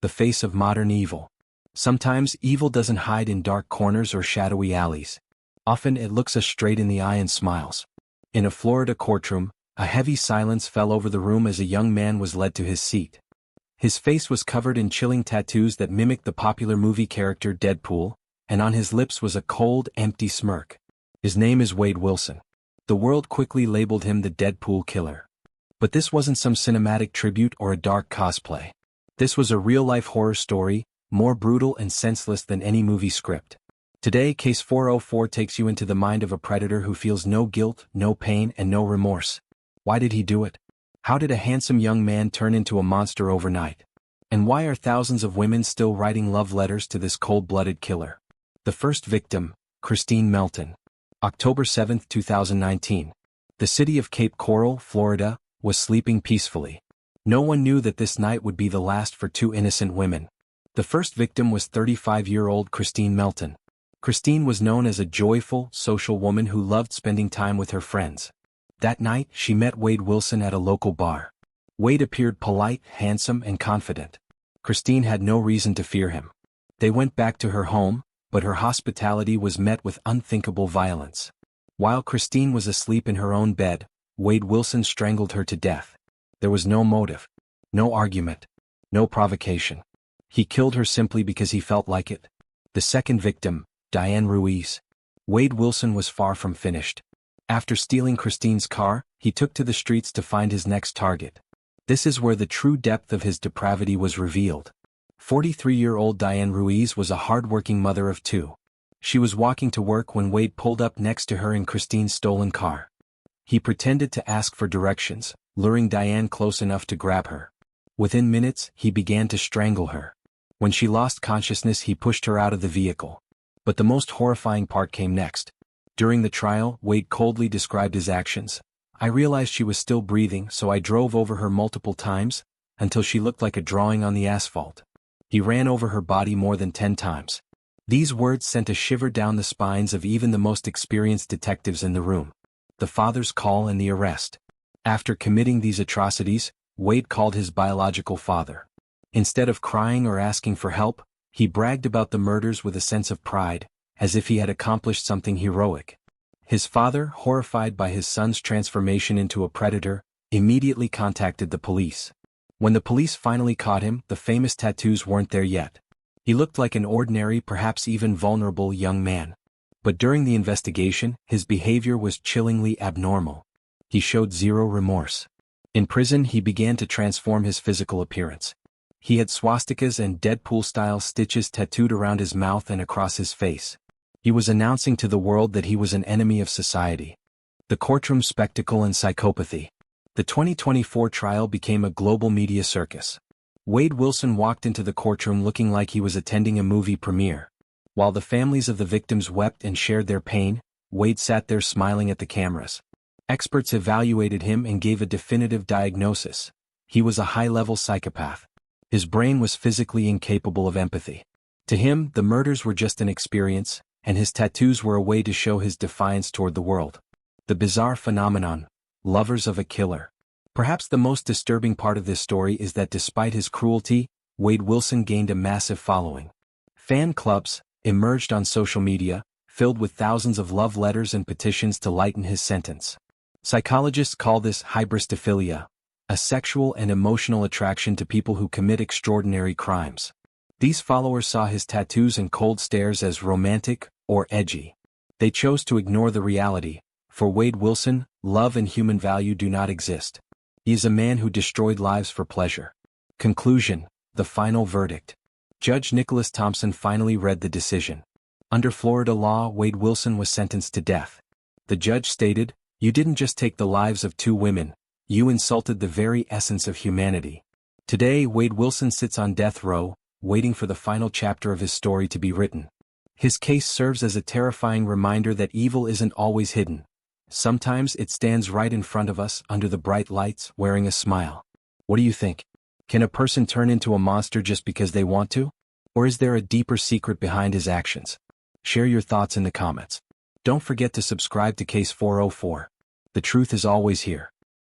the face of modern evil. Sometimes evil doesn't hide in dark corners or shadowy alleys. Often it looks us straight in the eye and smiles. In a Florida courtroom, a heavy silence fell over the room as a young man was led to his seat. His face was covered in chilling tattoos that mimicked the popular movie character Deadpool, and on his lips was a cold, empty smirk. His name is Wade Wilson. The world quickly labeled him the Deadpool Killer. But this wasn't some cinematic tribute or a dark cosplay. This was a real-life horror story, more brutal and senseless than any movie script. Today, Case 404 takes you into the mind of a predator who feels no guilt, no pain, and no remorse. Why did he do it? How did a handsome young man turn into a monster overnight? And why are thousands of women still writing love letters to this cold-blooded killer? The first victim, Kristine Melton. October 7, 2019. The city of Cape Coral, Florida, was sleeping peacefully. No one knew that this night would be the last for two innocent women. The first victim was 35-year-old Kristine Melton. Kristine was known as a joyful, social woman who loved spending time with her friends. That night, she met Wade Wilson at a local bar. Wade appeared polite, handsome, and confident. Kristine had no reason to fear him. They went back to her home, but her hospitality was met with unthinkable violence. While Kristine was asleep in her own bed, Wade Wilson strangled her to death. There was no motive, no argument, no provocation. He killed her simply because he felt like it. The second victim, Diane Ruiz. Wade Wilson was far from finished. After stealing Kristine's car, he took to the streets to find his next target. This is where the true depth of his depravity was revealed. 43-year-old Diane Ruiz was a hard-working mother of two. She was walking to work when Wade pulled up next to her in Kristine's stolen car. He pretended to ask for directions, luring Diane close enough to grab her. Within minutes, he began to strangle her. When she lost consciousness, he pushed her out of the vehicle. But the most horrifying part came next. During the trial, Wade coldly described his actions. I realized she was still breathing, so I drove over her multiple times, until she looked like a drawing on the asphalt. He ran over her body more than 10 times. These words sent a shiver down the spines of even the most experienced detectives in the room. The father's call and the arrest. After committing these atrocities, Wade called his biological father. Instead of crying or asking for help, he bragged about the murders with a sense of pride, as if he had accomplished something heroic. His father, horrified by his son's transformation into a predator, immediately contacted the police. When the police finally caught him, the famous tattoos weren't there yet. He looked like an ordinary, perhaps even vulnerable young man. But during the investigation, his behavior was chillingly abnormal. He showed zero remorse. In prison, he began to transform his physical appearance. He had swastikas and Deadpool-style stitches tattooed around his mouth and across his face. He was announcing to the world that he was an enemy of society. The courtroom spectacle and psychopathy. The 2024 trial became a global media circus. Wade Wilson walked into the courtroom looking like he was attending a movie premiere. While the families of the victims wept and shared their pain, Wade sat there smiling at the cameras. Experts evaluated him and gave a definitive diagnosis. He was a high-level psychopath. His brain was physically incapable of empathy. To him, the murders were just an experience, and his tattoos were a way to show his defiance toward the world. The bizarre phenomenon, lovers of a killer. Perhaps the most disturbing part of this story is that despite his cruelty, Wade Wilson gained a massive following. Fan clubs emerged on social media, filled with thousands of love letters and petitions to lighten his sentence. Psychologists call this Hybristophilia, a sexual and emotional attraction to people who commit extraordinary crimes. These followers saw his tattoos and cold stares as romantic or edgy. They chose to ignore the reality. For Wade Wilson, love and human value do not exist. He is a man who destroyed lives for pleasure. Conclusion: the final verdict. Judge Nicholas Thompson finally read the decision. Under Florida law, Wade Wilson was sentenced to death. The judge stated, "You didn't just take the lives of two women, you insulted the very essence of humanity." Today, Wade Wilson sits on death row, waiting for the final chapter of his story to be written. His case serves as a terrifying reminder that evil isn't always hidden. Sometimes it stands right in front of us under the bright lights, wearing a smile. What do you think? Can a person turn into a monster just because they want to? Or is there a deeper secret behind his actions? Share your thoughts in the comments. Don't forget to subscribe to Case 404. The truth is always here.